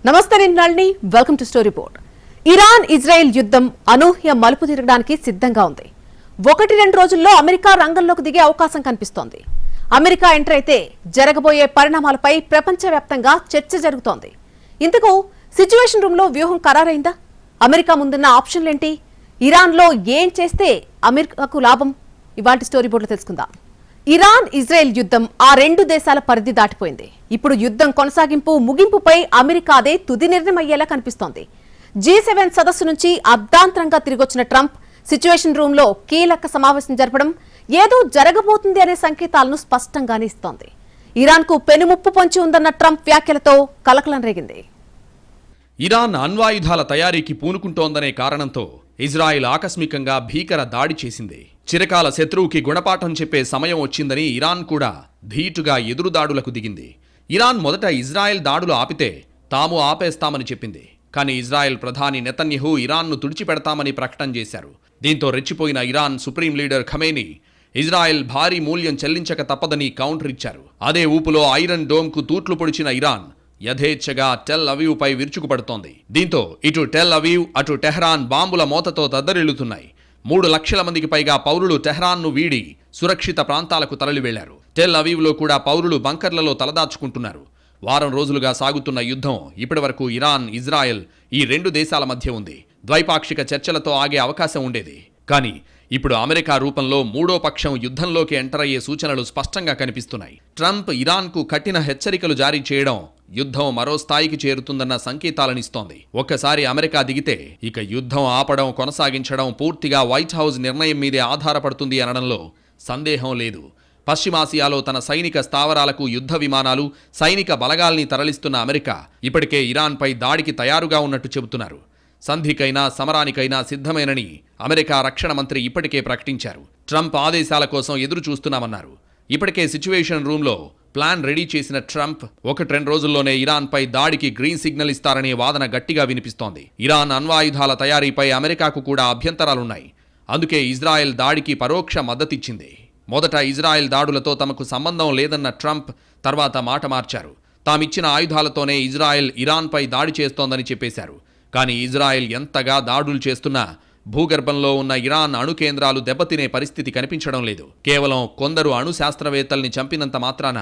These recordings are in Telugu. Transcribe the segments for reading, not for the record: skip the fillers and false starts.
నమస్తే నిన్నాల్ని welcome to story board. Iran Israel యుద్ధం అనూహ్య మలుపు తిరగడానికి సిద్ధంగా ఉంది. 1-2 రోజుల్లో అమెరికా రంగంలోకి దిగే అవకాశం కనిపిస్తోంది. అమెరికా ఎంటర్ అయితే జరగబోయే పరిణామాలపై ప్రపంచవ్యాప్తంగా చర్చ జరుగుతోంది. ఇంతకు సిచ్యువేషన్ రూమ్ లో వ్యూహం ఖరారైందా? అమెరికా ముందున్న ఆప్షన్లేంటి? ఇరాన్లో ఏం చేస్తే అమెరికాకు లాభం? ఇవాంటి స్టోరీ బోర్డులో తెలుసుకుందాం. ఇరాన్ ఇజ్రాయెల్ యుద్ధం ఆ రెండు దేశాల పరిధి దాటిపోయింది. ఇప్పుడు యుద్ధం కొనసాగింపు ముగింపుపై అమెరికాదే తుది నిర్ణయం అయ్యేలా కనిపిస్తోంది. G7 సదస్సు నుంచి అర్ధాంతరంగా తిరిగొచ్చిన ట్రంప్ సిచ్యువేషన్ రూమ్ లో కీలక సమావేశం జరపడం ఏదో జరగబోతుంది అనే సంకేతాలను స్పష్టంగానే ఇస్తోంది. ఇరాన్ కు పెనుముప్పు పొంచి ఉందన్న ట్రంప్ వ్యాఖ్యలతో కలకలం రేగింది. ఇరాన్ అణ్వాయుధాల తయారీకి పూనుకుంటోందనే కారణంతో ఇజ్రాయెల్ ఆకస్మికంగా భీకర దాడి చేసింది. చిరకాల శత్రువుకి గుణపాఠం చెప్పే సమయం వచ్చిందని ఇరాన్ కూడా ధీటుగా ఎదురుదాడులకు దిగింది. ఇరాన్ మొదట ఇజ్రాయెల్ దాడులు ఆపితే తాము ఆపేస్తామని చెప్పింది. కానీ ఇజ్రాయెల్ ప్రధాని నెతన్యహూ ఇరాన్ను తుడిచిపెడతామని ప్రకటన చేశారు. దీంతో రెచ్చిపోయిన Iran supreme leader Khamenei Israel భారీ మూల్యం చెల్లించక తప్పదని కౌంటర్ ఇచ్చారు. అదే ఊపులో ఐరన్ డోమ్కు తూట్లు పొడిచిన ఇరాన్ యథేచ్ఛగా టెల్ అవీవ్ పై విరుచుకుపడుతోంది. దీంతో ఇటు టెల్ అవీవ్ అటు టెహ్రాన్ బాంబుల మోతతో దద్దరిల్లుతున్నాయి. 3 లక్షల మందికి పైగా పౌరులు టెహ్రాన్ను వీడి సురక్షిత ప్రాంతాలకు తరలి వెళ్లారు. టెల్ అవీవ్లో కూడా పౌరులు బంకర్లలో తలదాచుకుంటున్నారు. వారం రోజులుగా సాగుతున్న యుద్ధం ఇప్పటివరకు ఇరాన్ ఇజ్రాయెల్ ఈ రెండు దేశాల మధ్య ఉంది. ద్వైపాక్షిక చర్చలతో ఆగే అవకాశం ఉండేది. కానీ ఇప్పుడు అమెరికా రూపంలో మూడో పక్షం యుద్ధంలోకి ఎంటర్ అయ్యే సూచనలు స్పష్టంగా కనిపిస్తున్నాయి. ట్రంప్ ఇరాన్కు కఠిన హెచ్చరికలు జారీ చేయడం యుద్ధం మరో స్థాయికి చేరుతుందన్న సంకేతాలనిస్తోంది. ఒక్కసారి అమెరికా దిగితే ఇక యుద్ధం ఆపడం కొనసాగించడం పూర్తిగా వైట్ హౌస్ నిర్ణయం మీదే ఆధారపడుతుంది అనడంలో సందేహం లేదు. పశ్చిమాసియాలో తన సైనిక స్థావరాలకు యుద్ధ విమానాలు సైనిక బలగాల్ని తరలిస్తున్న అమెరికా ఇప్పటికే ఇరాన్పై దాడికి తయారుగా ఉన్నట్టు చెబుతున్నారు. సంధికైనా సమరానికైనా సిద్ధమేనని అమెరికా రక్షణ మంత్రి ఇప్పటికే ప్రకటించారు. ట్రంప్ ఆదేశాల కోసం ఎదురు చూస్తున్నామన్నారు. ఇప్పటికే సిచ్యువేషన్ రూమ్లో ప్లాన్ రెడీ చేసిన ట్రంప్ 1-2 రోజుల్లోనే ఇరాన్పై దాడికి గ్రీన్ సిగ్నల్ ఇస్తారనే వాదన గట్టిగా వినిపిస్తోంది. ఇరాన్ అణ్వాయుధాల తయారీపై అమెరికాకు కూడా అభ్యంతరాలున్నాయి. అందుకే ఇజ్రాయెల్ దాడికి పరోక్ష మద్దతిచ్చింది. మొదట ఇజ్రాయెల్ దాడులతో తమకు సంబంధం లేదన్న ట్రంప్ తర్వాత మాట మార్చారు. తామిచ్చిన ఆయుధాలతోనే ఇజ్రాయెల్ ఇరాన్పై దాడి చేస్తోందని చెప్పేశారు. కానీ ఇజ్రాయెల్ ఎంతగా దాడులు చేస్తున్నా భూగర్భంలో ఉన్న ఇరాన్ అణు కేంద్రాలు దెబ్బతినే పరిస్థితి కనిపించడం లేదు. కేవలం కొందరు అణు శాస్త్రవేత్తల్ని చంపినంత మాత్రాన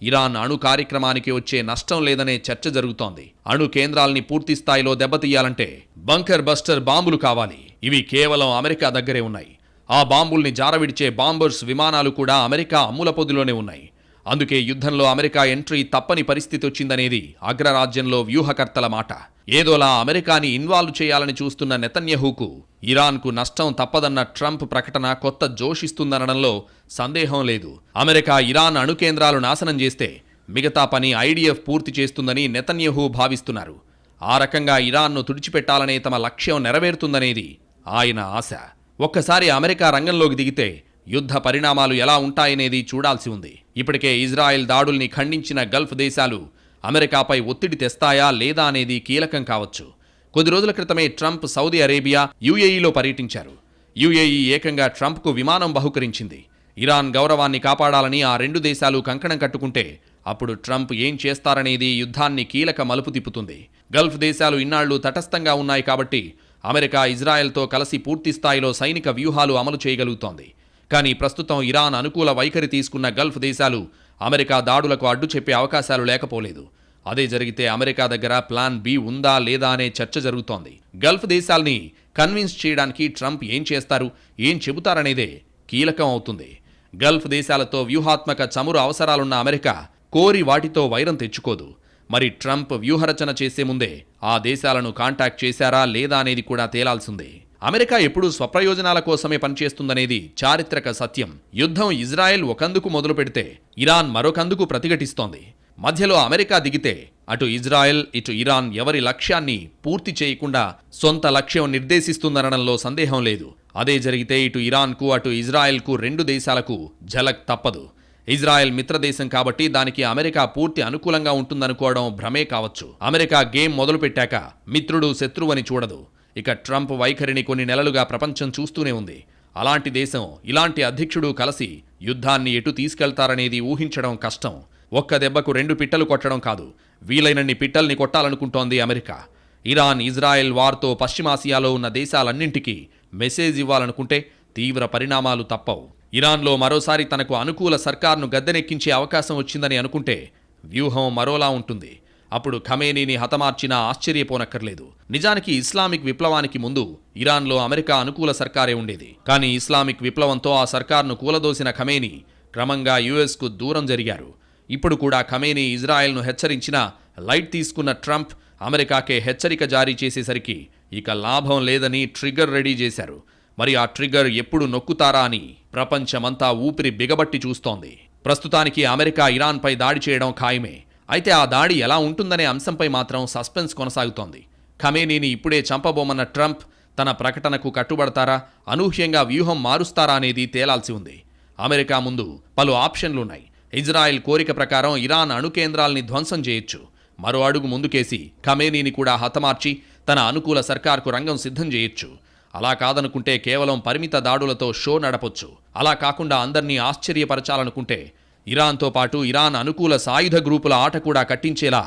ఇరాన్ అణు కార్యక్రమానికి వచ్చే నష్టం లేదనే చర్చ జరుగుతోంది. అణు కేంద్రాల్ని పూర్తి స్థాయిలో దెబ్బతీయాలంటే బంకర్ బస్టర్ బాంబులు కావాలి. ఇవి కేవలం అమెరికా దగ్గరే ఉన్నాయి. ఆ బాంబుల్ని జారవిడిచే బాంబర్స్ విమానాలు కూడా అమెరికా అమ్ముల పొదిలోనే ఉన్నాయి. అందుకే యుద్ధంలో అమెరికా ఎంట్రీ తప్పని పరిస్థితి వచ్చిందనేది అగ్రరాజ్యంలో వ్యూహకర్తల మాట. ఏదోలా అమెరికాని ఇన్వాల్వ్ చేయాలని చూస్తున్న నెతన్యహూకు ఇరాన్కు నష్టం తప్పదన్న ట్రంప్ ప్రకటన కొత్త జోషిస్తుందనడంలో సందేహం లేదు. అమెరికా ఇరాన్ అణు కేంద్రాలు నాశనం చేస్తే మిగతా పని ఐడిఎఫ్ పూర్తి చేస్తుందని నెతన్యహూ భావిస్తున్నారు. ఆ రకంగా ఇరాన్ను తుడిచిపెట్టాలనే తమ లక్ష్యం నెరవేరుతుందనేది ఆయన ఆశ. ఒక్కసారి అమెరికా రంగంలోకి దిగితే యుద్ధ పరిణామాలు ఎలా ఉంటాయనేది చూడాల్సి ఉంది. ఇప్పటికే ఇజ్రాయెల్ దాడుల్ని ఖండించిన గల్ఫ్ దేశాలు అమెరికాపై ఒత్తిడి తెస్తాయా లేదా అనేది కీలకం కావచ్చు. కొద్ది రోజుల క్రితమే ట్రంప్ సౌదీ అరేబియా యుఏఈలో పర్యటించారు. యుఏఈ ఏకంగా ట్రంప్కు విమానం బహుకరించింది. ఇరాన్ గౌరవాన్ని కాపాడాలని ఆ రెండు దేశాలు కంకణం కట్టుకుంటే అప్పుడు ట్రంప్ ఏం చేస్తారనేది యుద్ధాన్ని కీలక మలుపు తిప్పుతుంది. గల్ఫ్ దేశాలు ఇన్నాళ్లు తటస్థంగా ఉన్నాయి కాబట్టి అమెరికా ఇజ్రాయెల్తో కలిసి పూర్తి స్థాయిలో సైనిక వ్యూహాలు అమలు చేయగలుగుతోంది. కానీ ప్రస్తుతం ఇరాన్ అనుకూల వైఖరి తీసుకున్న గల్ఫ్ దేశాలు అమెరికా దాడులకు అడ్డు చెప్పే అవకాశాలు లేకపోలేదు. అదే జరిగితే అమెరికా దగ్గర ప్లాన్ బి ఉందా లేదా అనే చర్చ జరుగుతోంది. గల్ఫ్ దేశాల్ని కన్విన్స్ చేయడానికి ట్రంప్ ఏం చేస్తారు, ఏం చెబుతారనేదే కీలకం అవుతుంది. గల్ఫ్ దేశాలతో వ్యూహాత్మక చమురు అవసరాలున్న అమెరికా కోరి వాటితో వైరం తెచ్చుకోదు. మరి ట్రంప్ వ్యూహరచన చేసే ముందే ఆ దేశాలను కాంటాక్ట్ చేశారా లేదా అనేది కూడా తేలాల్సిందే. అమెరికా ఎప్పుడూ స్వప్రయోజనాల కోసమే పనిచేస్తుందనేది చారిత్రక సత్యం. యుద్ధం ఇజ్రాయెల్ ఒకందుకు మొదలు పెడితే ఇరాన్ మరొకందుకు ప్రతిఘటిస్తోంది. మధ్యలో అమెరికా దిగితే అటు ఇజ్రాయెల్ ఇటు ఇరాన్ ఎవరి లక్ష్యాన్ని పూర్తి చేయకుండా సొంత లక్ష్యం నిర్దేశిస్తుందనడంలో సందేహం లేదు. అదే జరిగితే ఇటు ఇరాన్కు అటు ఇజ్రాయెల్కు రెండు దేశాలకు ఝలక్ తప్పదు. ఇజ్రాయెల్ మిత్రదేశం కాబట్టి దానికి అమెరికా పూర్తి అనుకూలంగా ఉంటుందనుకోవడం భ్రమే కావచ్చు. అమెరికా గేమ్ మొదలుపెట్టాక మిత్రుడు శత్రువని చూడదు. ఇక ట్రంప్ వైఖరిని కొన్ని నెలలుగా ప్రపంచం చూస్తూనే ఉంది. అలాంటి దేశం ఇలాంటి అధ్యక్షుడు కలిసి యుద్ధాన్ని ఎటు తీసుకెళ్తారనేది ఊహించడం కష్టం. ఒక్క దెబ్బకు 2 పిట్టలు కొట్టడం కాదు, వీలైనన్ని పిట్టల్ని కొట్టాలనుకుంటోంది అమెరికా. ఇరాన్ ఇజ్రాయెల్ వార్తో పశ్చిమాసియాలో ఉన్న దేశాలన్నింటికీ మెసేజ్ ఇవ్వాలనుకుంటే తీవ్ర పరిణామాలు తప్పవు. ఇరాన్లో మరోసారి తనకు అనుకూల సర్కార్ను గద్దెనెక్కించే అవకాశం వచ్చిందని అనుకుంటే వ్యూహం మరోలా ఉంటుంది. అప్పుడు ఖమేనీని హతమార్చినా ఆశ్చర్యపోనక్కర్లేదు. నిజానికి ఇస్లామిక్ విప్లవానికి ముందు ఇరాన్లో అమెరికా అనుకూల సర్కారే ఉండేది. కానీ ఇస్లామిక్ విప్లవంతో ఆ సర్కార్ను కూలదోసిన ఖమేనీ క్రమంగా యుఎస్కు దూరం జరిగారు. ఇప్పుడు కూడా ఖమేనీ ఇజ్రాయెల్ను హెచ్చరించినా లైట్ తీసుకున్న ట్రంప్ అమెరికాకే హెచ్చరిక జారీ చేసేసరికి ఇక లాభం లేదని ట్రిగ్గర్ రెడీ చేశారు. మరి ఆ ట్రిగ్గర్ ఎప్పుడు నొక్కుతారా అని ప్రపంచమంతా ఊపిరి బిగబట్టి చూస్తోంది. ప్రస్తుతానికి అమెరికా ఇరాన్పై దాడి చేయడం ఖాయమే. అయితే ఆ దాడి ఎలా ఉంటుందనే అంశంపై మాత్రం సస్పెన్స్ కొనసాగుతోంది. ఖమేనీని ఇప్పుడే చంపబోమన్న ట్రంప్ తన ప్రకటనకు కట్టుబడతారా, అనూహ్యంగా వ్యూహం మారుస్తారా అనేది తేలాల్సి ఉంది. అమెరికా ముందు పలు ఆప్షన్లున్నాయి. ఇజ్రాయెల్ కోరిక ప్రకారం ఇరాన్ అణు కేంద్రాల్ని ధ్వంసం చేయొచ్చు. మరో అడుగు ముందుకేసి ఖమేనీని కూడా హతమార్చి తన అనుకూల సర్కార్కు రంగం సిద్ధం చేయొచ్చు. అలా కాదనుకుంటే కేవలం పరిమిత దాడులతో షో నడపొచ్చు. అలా కాకుండా అందర్నీ ఆశ్చర్యపరచాలనుకుంటే ఇరాన్తో పాటు ఇరాన్ అనుకూల సాయుధ గ్రూపుల ఆట కూడా కట్టించేలా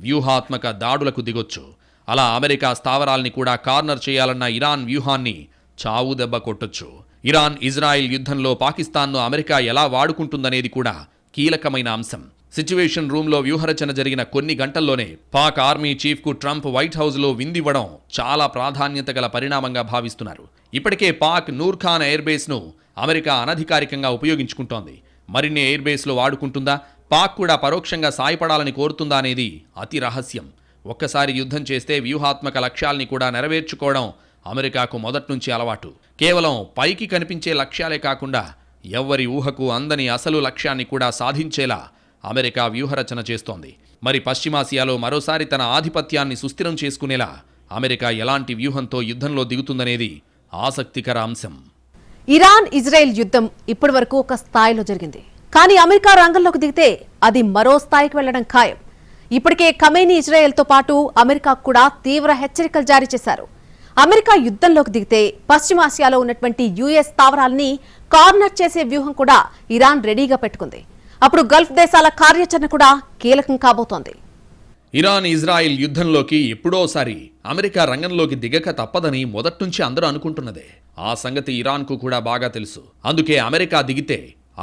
వ్యూహాత్మక దాడులకు దిగొచ్చు. అలా అమెరికా స్థావరాల్ని కూడా కార్నర్ చేయాలన్న ఇరాన్ వ్యూహాన్ని చావు దెబ్బ కొట్టొచ్చు. ఇరాన్ ఇజ్రాయెల్ యుద్ధంలో పాకిస్తాన్ను అమెరికా ఎలా వాడుకుంటుందనేది కూడా కీలకమైన అంశం. సిచ్యువేషన్ రూమ్లో వ్యూహరచన జరిగిన కొన్ని గంటల్లోనే పాక్ ఆర్మీ చీఫ్కు ట్రంప్ వైట్ హౌస్లో విందివ్వడం చాలా ప్రాధాన్యత గల పరిణామంగా భావిస్తున్నారు. ఇప్పటికే పాక్ నూర్ఖాన్ ఎయిర్బేస్ను అమెరికా అనధికారికంగా ఉపయోగించుకుంటోంది. మరిన్ని ఎయిర్బేస్లు వాడుకుంటుందా, పాక్ కూడా పరోక్షంగా సాయపడాలని కోరుతుందా అనేది అతి రహస్యం. ఒక్కసారి యుద్ధం చేస్తే వ్యూహాత్మక లక్ష్యాల్ని కూడా నెరవేర్చుకోవడం అమెరికాకు మొదట్నుంచి అలవాటు. కేవలం పైకి కనిపించే లక్ష్యాలే కాకుండా ఎవ్వరి ఊహకు అందని అసలు లక్ష్యాన్ని కూడా సాధించేలా అమెరికా వ్యూహరచన చేస్తోంది. మరి పశ్చిమాసియాలో మరోసారి తన ఆధిపత్యాన్ని సుస్థిరం చేసుకునేలా అమెరికా ఎలాంటి వ్యూహంతో యుద్ధంలో దిగుతుందనేది ఆసక్తికర అంశం. ఇరాన్ ఇజ్రాయెల్ యుద్ధం ఇప్పటి వరకు ఒక స్థాయిలో జరిగింది. కానీ అమెరికా రంగంలోకి దిగితే అది మరో స్థాయికి వెళ్లడం ఖాయం. ఇప్పటికే ఖమేనీ ఇజ్రాయెల్తో పాటు అమెరికాకు కూడా తీవ్ర హెచ్చరికలు జారీ చేశారు. అమెరికా యుద్ధంలోకి దిగితే పశ్చిమాసియాలో ఉన్నటువంటి యుఎస్ స్థావరాల్ని కార్నర్ చేసే వ్యూహం కూడా ఇరాన్ రెడీగా పెట్టుకుంది. అప్పుడు గల్ఫ్ దేశాల కార్యాచరణ కూడా కీలకం కాబోతోంది. ఇరాన్ ఇజ్రాయిల్ యుద్ధంలోకి ఎప్పుడోసారి అమెరికా రంగంలోకి దిగక తప్పదని మొదట్నుంచి అందరూ అనుకుంటున్నదే. ఆ సంగతి ఇరాన్కు కూడా బాగా తెలుసు. అందుకే అమెరికా దిగితే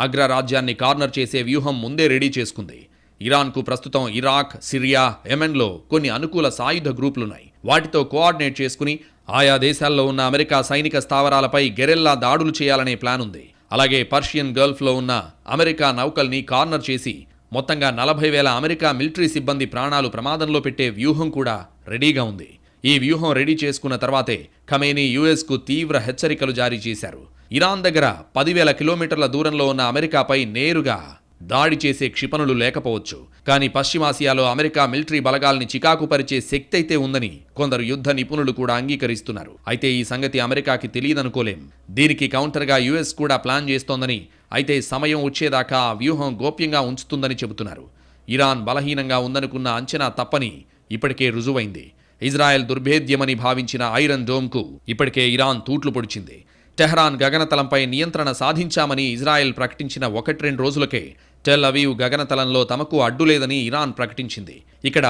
అగ్రరాజ్యాన్ని కార్నర్ చేసే వ్యూహం ముందే రెడీ చేసుకుంది. ఇరాన్కు ప్రస్తుతం ఇరాక్, సిరియా, యెమెన్లో కొన్ని అనుకూల సాయుధ గ్రూపులున్నాయి. వాటితో కోఆర్డినేట్ చేసుకుని ఆయా దేశాల్లో ఉన్న అమెరికా సైనిక స్థావరాలపై గెరెల్లా దాడులు చేయాలనే ప్లాన్ ఉంది. అలాగే పర్షియన్ గల్ఫ్లో ఉన్న అమెరికా నౌకల్ని కార్నర్ చేసి మొత్తంగా 40,000 అమెరికా మిలిటరీ సిబ్బంది ప్రాణాలు ప్రమాదంలో పెట్టే వ్యూహం కూడా రెడీగా ఉంది. ఈ వ్యూహం రెడీ చేసుకున్న తర్వాతే ఖమేనీ యుఎస్కు తీవ్ర హెచ్చరికలు జారీ చేశారు. ఇరాన్ దగ్గర 10,000 కిలోమీటర్ల దూరంలో ఉన్న అమెరికాపై నేరుగా దాడి చేసే క్షిపణులు లేకపోవచ్చు. కానీ పశ్చిమాసియాలో అమెరికా మిలిటరీ బలగాల్ని చికాకు పరిచే శక్తి అయితే ఉందని కొందరు యుద్ధ నిపుణులు కూడా అంగీకరిస్తున్నారు. అయితే ఈ సంగతి అమెరికాకి తెలియదనుకోలేం. దీనికి కౌంటర్గా యుఎస్ కూడా ప్లాన్ చేస్తోందని, అయితే సమయం వచ్చేదాకా ఆ వ్యూహం గోప్యంగా ఉంచుతుందని చెబుతున్నారు. ఇరాన్ బలహీనంగా ఉందనుకున్న అంచనా తప్పని ఇప్పటికే రుజువైంది. ఇజ్రాయెల్ దుర్భేద్యమని భావించిన ఐరన్ డోమ్కు ఇప్పటికే ఇరాన్ తూట్లు పొడిచింది. టెహ్రాన్ గగనతలంపై నియంత్రణ సాధించామని ఇజ్రాయెల్ ప్రకటించిన 1-2 రోజులకే టెల్ అవీవ్ గగనతలంలో తమకు అడ్డులేదని ఇరాన్ ప్రకటించింది. ఇక్కడ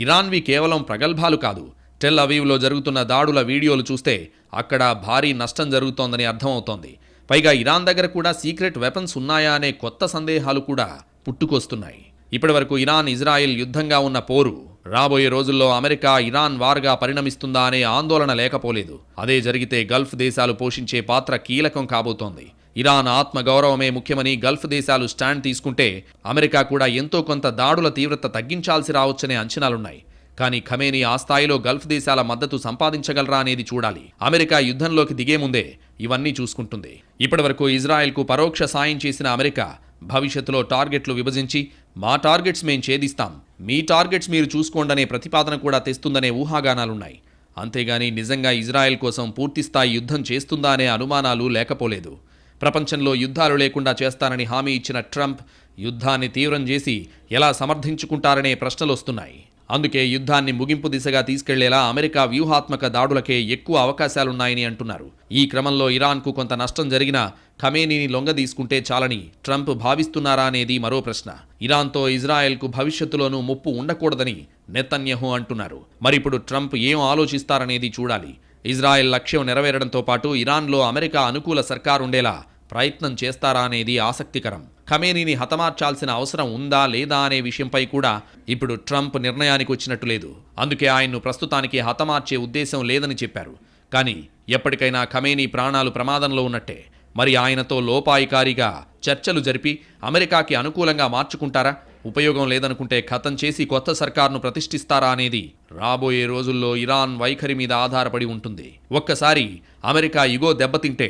ఇరాన్వి కేవలం ప్రగల్భాలు కాదు. టెల్ అవీవ్లో జరుగుతున్న దాడుల వీడియోలు చూస్తే అక్కడ భారీ నష్టం జరుగుతోందని అర్థమవుతోంది. పైగా ఇరాన్ దగ్గర కూడా సీక్రెట్ వెపన్స్ ఉన్నాయా అనే కొత్త సందేహాలు కూడా పుట్టుకొస్తున్నాయి. ఇప్పటివరకు ఇరాన్ ఇజ్రాయెల్ యుద్ధంగా ఉన్న పోరు రాబోయే రోజుల్లో అమెరికా ఇరాన్ వార్గా పరిణమిస్తుందా అనే ఆందోళన లేకపోలేదు. అదే జరిగితే గల్ఫ్ దేశాలు పోషించే పాత్ర కీలకం కాబోతోంది. ఇరాన్ ఆత్మగౌరవమే ముఖ్యమని గల్ఫ్ దేశాలు స్టాండ్ తీసుకుంటే అమెరికా కూడా ఎంతో కొంత దాడుల తీవ్రత తగ్గించాల్సి రావచ్చనే అంచనాలున్నాయి. కానీ ఖమేనీ ఆ స్థాయిలో గల్ఫ్ దేశాల మద్దతు సంపాదించగలరా అనేది చూడాలి. అమెరికా యుద్ధంలోకి దిగే ముందే ఇవన్నీ చూసుకుంటుంది. ఇప్పటివరకు ఇజ్రాయెల్కు పరోక్ష సాయం చేసిన అమెరికా భవిష్యత్తులో టార్గెట్లు విభజించి మా టార్గెట్స్ మేం ఛేదిస్తాం, మీ టార్గెట్స్ మీరు చూసుకోండనే ప్రతిపాదన కూడా తెస్తుందనే ఊహాగానాలున్నాయి. అంతేగాని నిజంగా ఇజ్రాయెల్ కోసం పూర్తిస్థాయి యుద్ధం చేస్తుందా అనే అనుమానాలు లేకపోలేదు. ప్రపంచంలో యుద్ధాలు లేకుండా చేస్తానని హామీ ఇచ్చిన ట్రంప్ యుద్ధాన్ని తీవ్రం చేసి ఎలా సమర్థించుకుంటారనే ప్రశ్నలు వస్తున్నాయి. అందుకే యుద్ధాన్ని ముగింపు దిశగా తీసుకెళ్లేలా అమెరికా వ్యూహాత్మక దాడులకే ఎక్కువ అవకాశాలున్నాయని అంటున్నారు. ఈ క్రమంలో ఇరాన్కు కొంత నష్టం జరిగినా ఖమేనీని లొంగదీసుకుంటే చాలని ట్రంప్ భావిస్తున్నారా అనేది మరో ప్రశ్న. ఇరాన్తో ఇజ్రాయెల్కు భవిష్యత్తులోనూ ముప్పు ఉండకూడదని నెతన్యాహు అంటున్నారు. మరిప్పుడు ట్రంప్ ఏం ఆలోచిస్తారనేది చూడాలి. ఇజ్రాయెల్ లక్ష్యం నెరవేరడంతో పాటు ఇరాన్లో అమెరికా అనుకూల సర్కారుండేలా ప్రయత్నం చేస్తారా అనేది ఆసక్తికరం. ఖమేనీని హతమార్చాల్సిన అవసరం ఉందా లేదా అనే విషయంపై కూడా ఇప్పుడు ట్రంప్ నిర్ణయానికి వచ్చినట్టు లేదు. అందుకే ఆయన్ను ప్రస్తుతానికి హతమార్చే ఉద్దేశం లేదని చెప్పారు. కానీ ఎప్పటికైనా ఖమేనీ ప్రాణాలు ప్రమాదంలో ఉన్నట్టే. మరి ఆయనతో లోపాయికారిగా చర్చలు జరిపి అమెరికాకి అనుకూలంగా మార్చుకుంటారా? ఉపయోగం లేదనుకుంటే ఖతం చేసి కొత్త సర్కార్ను ప్రతిష్ఠిస్తారా అనేది రాబోయే రోజుల్లో ఇరాన్ వైఖరి మీద ఆధారపడి ఉంటుంది. ఒక్కసారి అమెరికా ఇగో దెబ్బతింటే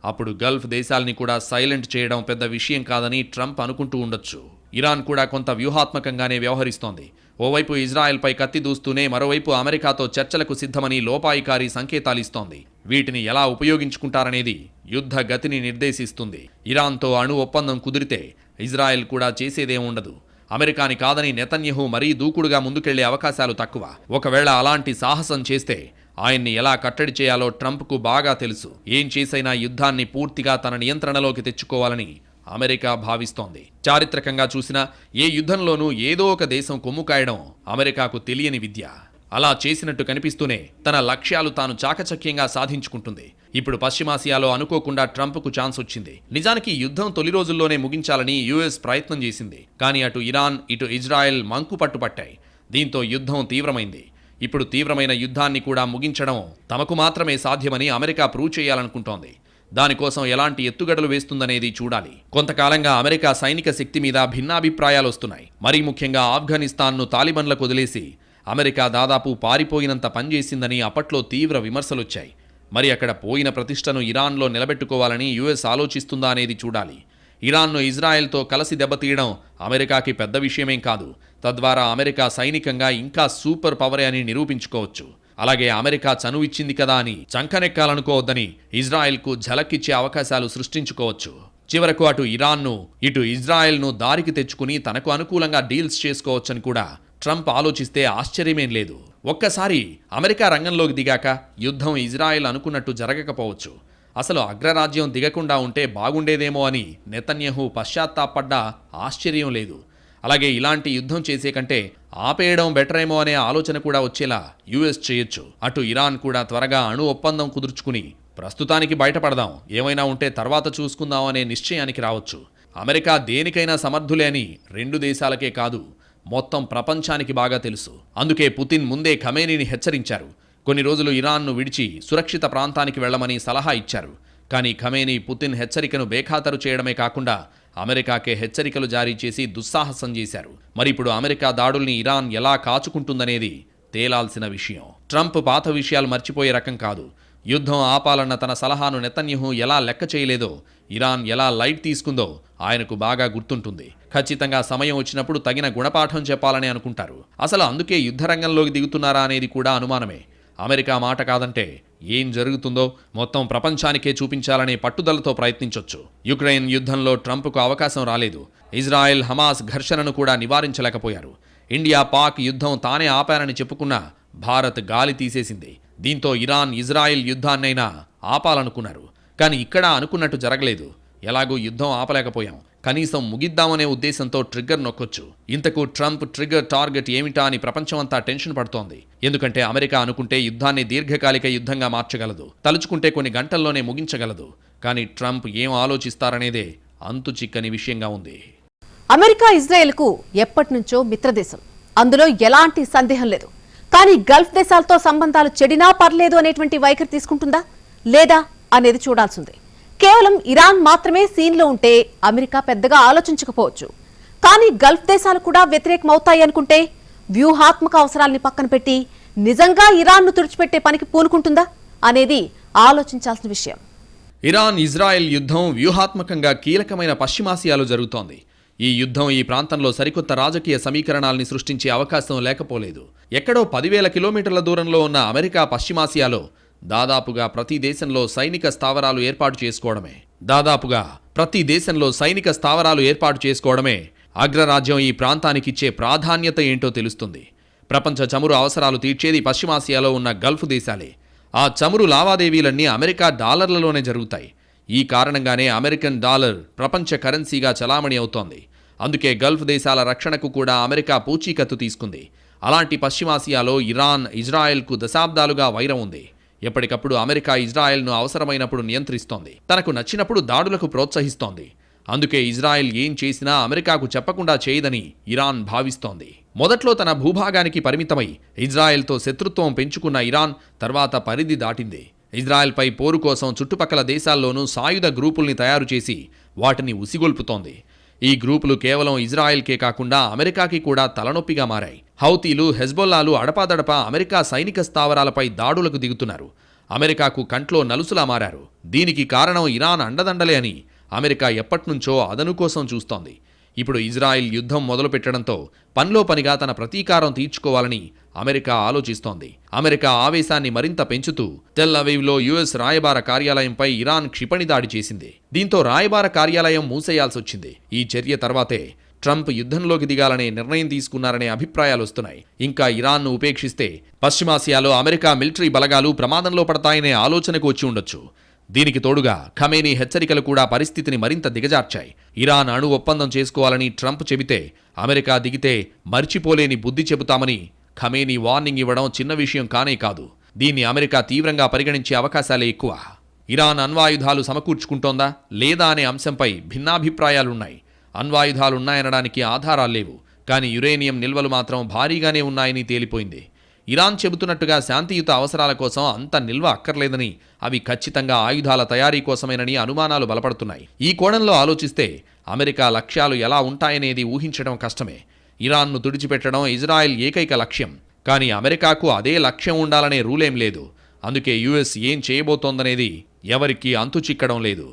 అప్పుడు గల్ఫ్ దేశాల్ని కూడా సైలెంట్ చేయడం పెద్ద విషయం కాదని ట్రంప్ అనుకుంటూ ఉండొచ్చు. ఇరాన్ కూడా కొంత వ్యూహాత్మకంగానే వ్యవహరిస్తోంది. ఓవైపు ఇజ్రాయెల్పై కత్తి దూస్తూనే మరోవైపు అమెరికాతో చర్చలకు సిద్ధమని లోపాయికారి సంకేతాలిస్తోంది. వీటిని ఎలా ఉపయోగించుకుంటారనేది యుద్ధ గతిని నిర్దేశిస్తుంది. ఇరాన్తో అణు ఒప్పందం కుదిరితే ఇజ్రాయెల్ కూడా చేసేదేం ఉండదు. అమెరికాని కాదని నెతన్యాహు మరీ దూకుడుగా ముందుకెళ్లే అవకాశాలు తక్కువ. ఒకవేళ అలాంటి సాహసం చేస్తే ఆయన్ని ఎలా కట్టడి చేయాలో ట్రంప్కు బాగా తెలుసు. ఏం చేసైనా యుద్ధాన్ని పూర్తిగా తన నియంత్రణలోకి తెచ్చుకోవాలని అమెరికా భావిస్తోంది. చారిత్రకంగా చూసినా ఏ యుద్ధంలోనూ ఏదో ఒక దేశం కొమ్ము కాయడం అమెరికాకు తెలియని విద్య. అలా చేసినట్టు కనిపిస్తూనే తన లక్ష్యాలు తాను చాకచక్యంగా సాధించుకుంటుంది. ఇప్పుడు పశ్చిమాసియాలో అనుకోకుండా ట్రంప్కు ఛాన్స్ వచ్చింది. నిజానికి యుద్ధం తొలి రోజుల్లోనే ముగించాలని యుఎస్ ప్రయత్నం చేసింది. కానీ అటు ఇరాన్ ఇటు ఇజ్రాయెల్ మంకు పట్టుపట్టాయి. దీంతో యుద్ధం తీవ్రమైంది. ఇప్పుడు తీవ్రమైన యుద్ధాన్ని కూడా ముగించడం తమకు మాత్రమే సాధ్యమని అమెరికా ప్రూవ్ చేయాలనుకుంటోంది. దానికోసం ఎలాంటి ఎత్తుగడలు వేస్తుందనేది చూడాలి. కొంతకాలంగా అమెరికా సైనిక శక్తి మీద భిన్నాభిప్రాయాలు వస్తున్నాయి. మరీ ముఖ్యంగా ఆఫ్ఘనిస్తాన్ను తాలిబన్లకు వదిలేసి అమెరికా దాదాపు పారిపోయినంత పనిచేసిందని అప్పట్లో తీవ్ర విమర్శలొచ్చాయి. మరి అక్కడ పోయిన ప్రతిష్టను ఇరాన్లో నిలబెట్టుకోవాలని యుఎస్ ఆలోచిస్తుందా అనేది చూడాలి. ఇరాన్ను ఇజ్రాయెల్తో కలిసి దెబ్బతీయడం అమెరికాకి పెద్ద విషయమేం కాదు. తద్వారా అమెరికా సైనికంగా ఇంకా సూపర్ పవరే అని నిరూపించుకోవచ్చు. అలాగే అమెరికా చనువిచ్చింది కదా అని చంకనెక్కాలనుకోవద్దని ఇజ్రాయెల్కు ఝలక్కిచ్చే అవకాశాలు సృష్టించుకోవచ్చు. చివరకు అటు ఇరాన్ను ఇటు ఇజ్రాయెల్ను దారికి తెచ్చుకుని తనకు అనుకూలంగా డీల్స్ చేసుకోవచ్చని కూడా ట్రంప్ ఆలోచిస్తే ఆశ్చర్యమేం లేదు. ఒక్కసారి అమెరికా రంగంలోకి దిగాక యుద్ధం ఇజ్రాయెల్ అనుకున్నట్టు జరగకపోవచ్చు. అసలు అగ్రరాజ్యం దిగకుండా ఉంటే బాగుండేదేమో అని నెతన్యాహు పశ్చాత్తాపడ్డా ఆశ్చర్యం లేదు. అలాగే ఇలాంటి యుద్ధం చేసే కంటే ఆపేయడం బెటరేమో అనే ఆలోచన కూడా వచ్చేలా యుఎస్ చేయొచ్చు. అటు ఇరాన్ కూడా త్వరగా అణు ఒప్పందం కుదుర్చుకుని ప్రస్తుతానికి బయటపడదాం, ఏమైనా ఉంటే తర్వాత చూసుకుందాం అనే నిశ్చయానికి రావచ్చు. అమెరికా దేనికైనా సమర్థులే అని రెండు దేశాలకే కాదు మొత్తం ప్రపంచానికి బాగా తెలుసు. అందుకే పుతిన్ ముందే ఖమేనీని హెచ్చరించారు. కొన్ని రోజులు ఇరాన్ను విడిచి సురక్షిత ప్రాంతానికి వెళ్లమని సలహా ఇచ్చారు. కానీ ఖమేనీ పుతిన్ హెచ్చరికను బేఖాతరు చేయడమే కాకుండా అమెరికాకే హెచ్చరికలు జారీ చేసి దుస్సాహసం చేశారు. మరిప్పుడు అమెరికా దాడుల్ని ఇరాన్ ఎలా కాచుకుంటుందనేది తేలాల్సిన విషయం. ట్రంప్ పాత విషయాలు మర్చిపోయే రకం కాదు. యుద్ధం ఆపాలన్న తన సలహాను నెతన్యాహు ఎలా లెక్క చేయలేదో, ఇరాన్ ఎలా లైట్ తీసుకుందో ఆయనకు బాగా గుర్తుంటుంది. ఖచ్చితంగా సమయం వచ్చినప్పుడు తగిన గుణపాఠం చెప్పాలని అనుకుంటారు. అసలు అందుకే యుద్ధరంగంలోకి దిగుతున్నారా అనేది కూడా అనుమానమే. అమెరికా మాట కాదంటే ఏం జరుగుతుందో మొత్తం ప్రపంచానికే చూపించాలనే పట్టుదలతో ప్రయత్నించొచ్చు. యుక్రెయిన్ యుద్ధంలో ట్రంప్కు అవకాశం రాలేదు. ఇజ్రాయెల్ హమాస్ ఘర్షణను కూడా నివారించలేకపోయారు. ఇండియా పాక్ యుద్ధం తానే ఆపారని చెప్పుకున్నా భారత్ గాలి తీసేసింది. దీంతో ఇరాన్ ఇజ్రాయెల్ యుద్ధాన్నైనా ఆపాలనుకున్నారు. కానీ ఇక్కడ అనుకున్నట్టు జరగలేదు. ఎలాగూ యుద్ధం ఆపలేకపోయాం, కనీసం ముగిద్దామనే ఉద్దేశంతో ట్రిగ్గర్ నొక్కొచ్చు. ఇంతకు ట్రంప్ ట్రిగ్గర్ టార్గెట్ ఏమిటా అని ప్రపంచమంతా టెన్షన్ పడుతోంది. ఎందుకంటే అమెరికా అనుకుంటే యుద్ధాన్ని దీర్ఘకాలిక యుద్ధంగా మార్చగలదు, తలుచుకుంటే కొన్ని గంటల్లోనే ముగించగలదు. కానీ ట్రంప్ ఏం ఆలోచిస్తారనేదే అంతు చిక్కని విషయంగా ఉంది. అమెరికా ఇజ్రాయెల్కు ఎప్పటినుంచో మిత్రదేశం, అందులో ఎలాంటి సందేహం లేదు. కానీ గల్ఫ్ దేశాలతో సంబంధాలు చెడినా పర్లేదు అనేటువంటి వైఖరి తీసుకుంటుందా లేదా అనేది చూడాల్సిందే. కేవలం ఇరాన్ మాత్రమే సీన్లో ఉంటే అమెరికా పెద్దగా ఆలోచించకపోవచ్చు. కానీ గల్ఫ్ దేశాలు కూడా వ్యతిరేకమవుతాయి అనుకుంటే వ్యూహాత్మక అవసరాల్ని పక్కన పెట్టి నిజంగా ఇరాన్ను తుడిచిపెట్టే పనికి పూనుకుంటుందా అనేది ఆలోచించాల్సిన విషయం. ఇరాన్ ఇజ్రాయెల్ యుద్ధం వ్యూహాత్మకంగా కీలకమైన పశ్చిమాసియాలో జరుగుతోంది. ఈ యుద్ధం ఈ ప్రాంతంలో సరికొత్త రాజకీయ సమీకరణాల్ని సృష్టించే అవకాశం లేకపోలేదు. ఎక్కడో 10,000 కిలోమీటర్ల దూరంలో ఉన్న అమెరికా పశ్చిమాసియాలో దాదాపుగా ప్రతి దేశంలో సైనిక స్థావరాలు ఏర్పాటు చేసుకోవడమే అగ్రరాజ్యం ఈ ప్రాంతానికిచ్చే ప్రాధాన్యత ఏంటో తెలుస్తుంది. ప్రపంచ చమురు అవసరాలు తీర్చేది పశ్చిమాసియాలో ఉన్న గల్ఫ్ దేశాలే. ఆ చమురు లావాదేవీలన్నీ అమెరికా డాలర్లలోనే జరుగుతాయి. ఈ కారణంగానే అమెరికన్ డాలర్ ప్రపంచ కరెన్సీగా చలామణి అవుతోంది. అందుకే గల్ఫ్ దేశాల రక్షణకు కూడా అమెరికా పూచీకత్తు తీసుకుంది. అలాంటి పశ్చిమాసియాలో ఇరాన్, ఇజ్రాయెల్కు దశాబ్దాలుగా వైరం ఉంది. ఎప్పటికప్పుడు అమెరికా ఇజ్రాయెల్ను అవసరమైనప్పుడు నియంత్రిస్తోంది, తనకు నచ్చినప్పుడు దాడులకు ప్రోత్సహిస్తోంది. అందుకే ఇజ్రాయెల్ ఏం చేసినా అమెరికాకు చెప్పకుండా చేయదని ఇరాన్ భావిస్తోంది. మొదట్లో తన భూభాగానికి పరిమితమై ఇజ్రాయెల్తో శత్రుత్వం పెంచుకున్న ఇరాన్ తర్వాత పరిధి దాటింది. ఇజ్రాయెల్పై పోరు కోసం చుట్టుపక్కల దేశాల్లోనూ సాయుధ గ్రూపుల్ని తయారు చేసి వాటిని ఉసిగొల్పుతోంది. ఈ గ్రూపులు కేవలం ఇజ్రాయెల్కే కాకుండా అమెరికాకి కూడా తలనొప్పిగా మారాయి. హౌతీలు, హెజ్బొల్లాలు అడపాదడపా అమెరికా సైనిక స్థావరాలపై దాడులకు దిగుతున్నారు. అమెరికాకు కంట్లో నలుసులా మారారు. దీనికి కారణం ఇరాన్ అండదండలే అని అమెరికా ఎప్పట్నుంచో అదను కోసం చూస్తోంది. ఇప్పుడు ఇజ్రాయెల్ యుద్ధం మొదలుపెట్టడంతో పనిలో పనిగా తన ప్రతీకారం తీర్చుకోవాలని అమెరికా ఆలోచిస్తోంది. అమెరికా ఆవేశాన్ని మరింత పెంచుతూ టెల్ అవీవ్లో యుఎస్ రాయబార కార్యాలయంపై ఇరాన్ క్షిపణి దాడి చేసింది. దీంతో రాయబార కార్యాలయం మూసేయాల్సొచ్చింది. ఈ చర్య తర్వాతే ట్రంప్ యుద్ధంలోకి దిగాలనే నిర్ణయం తీసుకున్నారనే అభిప్రాయాలొస్తున్నాయి. ఇంకా ఇరాన్ను ఉపేక్షిస్తే పశ్చిమాసియాలో అమెరికా మిలిటరీ బలగాలు ప్రమాదంలో పడతాయనే ఆలోచనకు వచ్చి ఉండొచ్చు. దీనికి తోడుగా ఖమేనీ హెచ్చరికలు కూడా పరిస్థితిని మరింత దిగజార్చాయి. ఇరాన్ అణు ఒప్పందం చేసుకోవాలని ట్రంప్ చెబితే అమెరికా దిగితే మర్చిపోలేని బుద్ధి చెబుతామని ఖమేనీ వార్నింగ్ ఇవ్వడం చిన్న విషయం కానే కాదు. దీన్ని అమెరికా తీవ్రంగా పరిగణించే అవకాశాలే ఎక్కువ. ఇరాన్ అణ్వాయుధాలు సమకూర్చుకుంటోందా లేదా అనే అంశంపై భిన్నాభిప్రాయాలున్నాయి. అణ్వాయుధాలున్నాయనడానికి ఆధారాల్లేవు, కానీ యురేనియం నిల్వలు మాత్రం భారీగానే ఉన్నాయని తేలిపోయింది. ఇరాన్ చెబుతున్నట్టుగా శాంతియుత అవసరాల కోసం అంత నిల్వ అక్కర్లేదని, అవి ఖచ్చితంగా ఆయుధాల తయారీ కోసమేనని అనుమానాలు బలపడుతున్నాయి. ఈ కోణంలో ఆలోచిస్తే అమెరికా లక్ష్యాలు ఎలా ఉంటాయనేది ఊహించడం కష్టమే. ఇరాన్ను తుడిచిపెట్టడం ఇజ్రాయెల్ ఏకైక లక్ష్యం. కానీ అమెరికాకు అదే లక్ష్యం ఉండాలనే రూలేం లేదు. అందుకే యుఎస్ ఏం చేయబోతోందనేది ఎవరికీ అంతు చిక్కడం లేదు.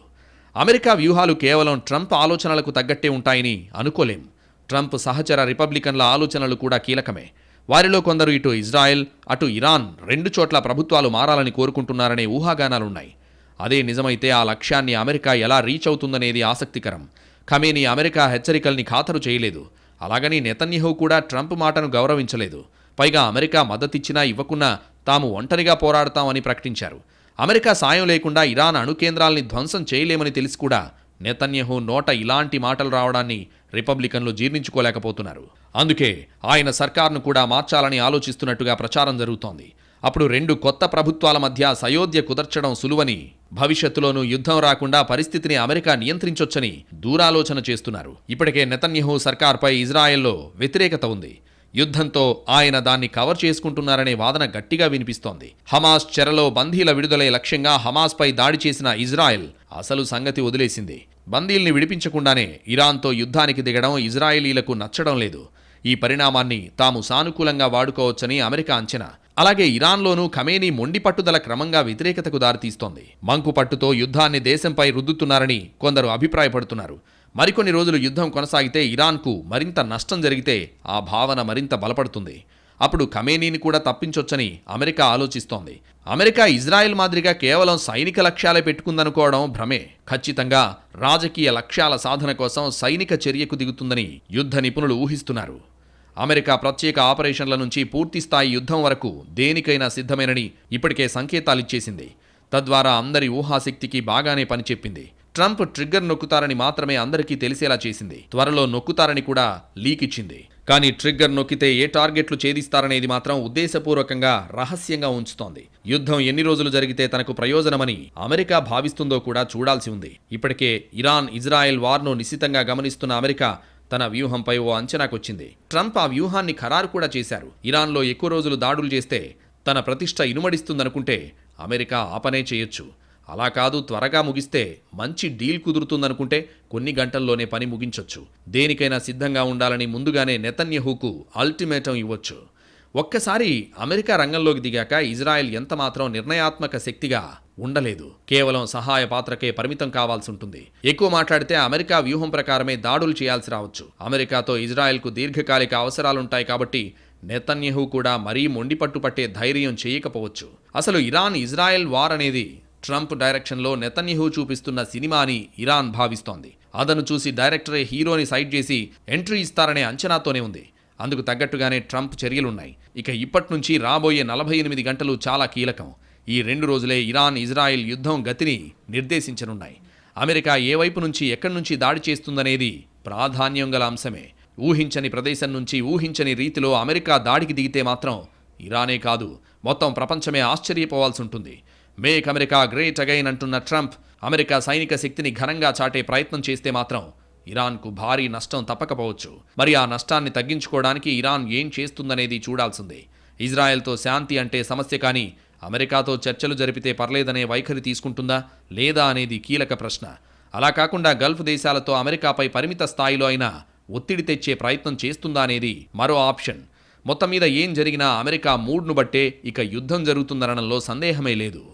అమెరికా వ్యూహాలు కేవలం ట్రంప్ ఆలోచనలకు తగ్గట్టే ఉంటాయని అనుకోలేం. ట్రంప్ సహచర రిపబ్లికన్ల ఆలోచనలు కూడా కీలకమే. వారిలో కొందరు ఇటు ఇజ్రాయెల్, అటు ఇరాన్ రెండు చోట్ల ప్రభుత్వాలు మారాలని కోరుకుంటున్నారనే ఊహాగానాలున్నాయి. అదే నిజమైతే ఆ లక్ష్యాన్ని అమెరికా ఎలా రీచ్ అవుతుందనేది ఆసక్తికరం. ఖమేనీ అమెరికా హెచ్చరికల్ని ఖాతరు చేయలేదు. అలాగని నెతన్యాహు కూడా ట్రంప్ మాటను గౌరవించలేదు. పైగా అమెరికా మద్దతిచ్చినా ఇవ్వకున్నా తాము ఒంటరిగా పోరాడతామని ప్రకటించారు. అమెరికా సాయం లేకుండా ఇరాన్ అణు కేంద్రాల్ని ధ్వంసం చేయలేమని తెలిసి కూడా నెతన్యాహు నోట ఇలాంటి మాటలు రావడాన్ని రిపబ్లికన్లు జీర్ణించుకోలేకపోతున్నారు. అందుకే ఆయన సర్కార్ను కూడా మార్చాలని ఆలోచిస్తున్నట్టుగా ప్రచారం జరుగుతోంది. అప్పుడు రెండు కొత్త ప్రభుత్వాల మధ్య సయోధ్య కుదర్చడం సులువని, భవిష్యత్తులోనూ యుద్ధం రాకుండా పరిస్థితిని అమెరికా నియంత్రించొచ్చని దూరాలోచన చేస్తున్నారు. ఇప్పటికే నెతన్యాహు సర్కార్పై ఇజ్రాయెల్లో వ్యతిరేకత ఉంది. యుద్ధంతో ఆయన దాన్ని కవర్ చేసుకుంటున్నారనే వాదన గట్టిగా వినిపిస్తోంది. హమాస్ చెరలో బందీల విడుదలే లక్ష్యంగా హమాస్పై దాడి చేసిన ఇజ్రాయెల్ అసలు సంగతి వదిలేసింది. బందీల్ని విడిపించకుండానే ఇరాన్తో యుద్ధానికి దిగడం ఇజ్రాయేలీలకు నచ్చడం లేదు. ఈ పరిణామాన్ని తాము సానుకూలంగా వాడుకోవచ్చని అమెరికా అంచనా. అలాగే ఇరాన్లోనూ ఖమేనీ మొండి పట్టుదల క్రమంగా వ్యతిరేకతకు దారితీస్తోంది. మంకు పట్టుతో యుద్ధాన్ని దేశంపై రుద్దుతున్నారని కొందరు అభిప్రాయపడుతున్నారు. మరికొన్ని రోజులు యుద్ధం కొనసాగితే ఇరాన్కు మరింత నష్టం జరిగితే ఆ భావన మరింత బలపడుతుంది. అప్పుడు ఖమేనీని కూడా తప్పించొచ్చని అమెరికా ఆలోచిస్తోంది. అమెరికా ఇజ్రాయెల్ మాదిరిగా కేవలం సైనిక లక్ష్యాలే పెట్టుకుందనుకోవడం భ్రమే. ఖచ్చితంగా రాజకీయ లక్ష్యాల సాధన కోసం సైనిక చర్యకు దిగుతుందని యుద్ధ నిపుణులు ఊహిస్తున్నారు. అమెరికా ప్రత్యేక ఆపరేషన్ల నుంచి పూర్తిస్థాయి యుద్ధం వరకు దేనికైనా సిద్ధమేనని ఇప్పటికే సంకేతాలిచ్చేసింది. తద్వారా అందరి ఊహాశక్తికి బాగానే పనిచెప్పింది. ట్రంప్ ట్రిగ్గర్ నొక్కుతారని మాత్రమే అందరికీ తెలిసేలా చేసింది. త్వరలో నొక్కుతారని కూడా లీక్ ఇచ్చింది. కానీ ట్రిగ్గర్ నొక్కితే ఏ టార్గెట్లు ఛేదిస్తారనేది మాత్రం ఉద్దేశపూర్వకంగా రహస్యంగా ఉంచుతోంది. యుద్ధం ఎన్ని రోజులు జరిగితే తనకు ప్రయోజనమని అమెరికా భావిస్తుందో కూడా చూడాల్సి ఉంది. ఇప్పటికే ఇరాన్ ఇజ్రాయెల్ వార్ను నిశితంగా గమనిస్తున్న అమెరికా తన వ్యూహంపై ఓ అంచనాకొచ్చింది. ట్రంప్ ఆ వ్యూహాన్ని ఖరారు కూడా చేశారు. ఇరాన్లో ఎక్కువ రోజులు దాడులు చేస్తే తన ప్రతిష్ట ఇనుమడిస్తుందనుకుంటే అమెరికా ఆ పనే చేయొచ్చు. అలా కాదు, త్వరగా ముగిస్తే మంచి డీల్ కుదురుతుందనుకుంటే కొన్ని గంటల్లోనే పని ముగించొచ్చు. దేనికైనా సిద్ధంగా ఉండాలని ముందుగానే నెతన్యాహుకు అల్టిమేటం ఇవ్వొచ్చు. ఒక్కసారి అమెరికా రంగంలోకి దిగాక ఇజ్రాయెల్ ఎంతమాత్రం నిర్ణయాత్మక శక్తిగా ఉండలేదు. కేవలం సహాయ పాత్రకే పరిమితం కావాల్సి ఉంటుంది. ఎక్కువ మాట్లాడితే అమెరికా వ్యూహం ప్రకారమే దాడులు చేయాల్సి రావచ్చు. అమెరికాతో ఇజ్రాయెల్కు దీర్ఘకాలిక అవసరాలుంటాయి కాబట్టి నెతన్యాహు కూడా మరీ మొండిపట్టు పట్టే ధైర్యం చేయకపోవచ్చు. అసలు ఇరాన్ ఇజ్రాయెల్ వార్ అనేది ట్రంప్ డైరెక్షన్లో నెతన్యాహు చూపిస్తున్న సినిమా అని ఇరాన్ భావిస్తోంది. అదను చూసి డైరెక్టరే హీరోని సైడ్ చేసి ఎంట్రీ ఇస్తారనే అంచనాతోనే ఉంది. అందుకు తగ్గట్టుగానే ట్రంప్ చర్యలున్నాయి. ఇక ఇప్పటి నుంచి రాబోయే 48 గంటలు చాలా కీలకం. ఈ 2 రోజులే ఇరాన్ ఇజ్రాయెల్ యుద్ధం గతిని నిర్దేశించనున్నాయి. అమెరికా ఏ వైపు నుంచి ఎక్కడి నుంచి దాడి చేస్తుందనేది ప్రాధాన్యం గల అంశమే. ఊహించని ప్రదేశం నుంచి ఊహించని రీతిలో అమెరికా దాడికి దిగితే మాత్రం ఇరానే కాదు, మొత్తం ప్రపంచమే ఆశ్చర్యపోవాల్సి ఉంటుంది. మేక్ అమెరికా గ్రేట్ అగైన్ అంటున్న ట్రంప్ అమెరికా సైనిక శక్తిని ఘనంగా చాటే ప్రయత్నం చేస్తే మాత్రం ఇరాన్కు భారీ నష్టం తప్పకపోవచ్చు. మరి ఆ నష్టాన్ని తగ్గించుకోవడానికి ఇరాన్ ఏం చేస్తుందనేది చూడాల్సిందే. ఇజ్రాయెల్తో శాంతి అంటే సమస్య, కానీ అమెరికాతో చర్చలు జరిపితే పర్లేదనే వైఖరి తీసుకుంటుందా లేదా అనేది కీలక ప్రశ్న. అలా కాకుండా గల్ఫ్ దేశాలతో అమెరికాపై పరిమిత స్థాయిలో అయినా ఒత్తిడి తెచ్చే ప్రయత్నం చేస్తుందా అనేది మరో ఆప్షన్. మొత్తం మీద ఏం జరిగినా అమెరికా మూడ్ను బట్టే ఇక యుద్ధం జరుగుతుందనడంలో సందేహమే లేదు.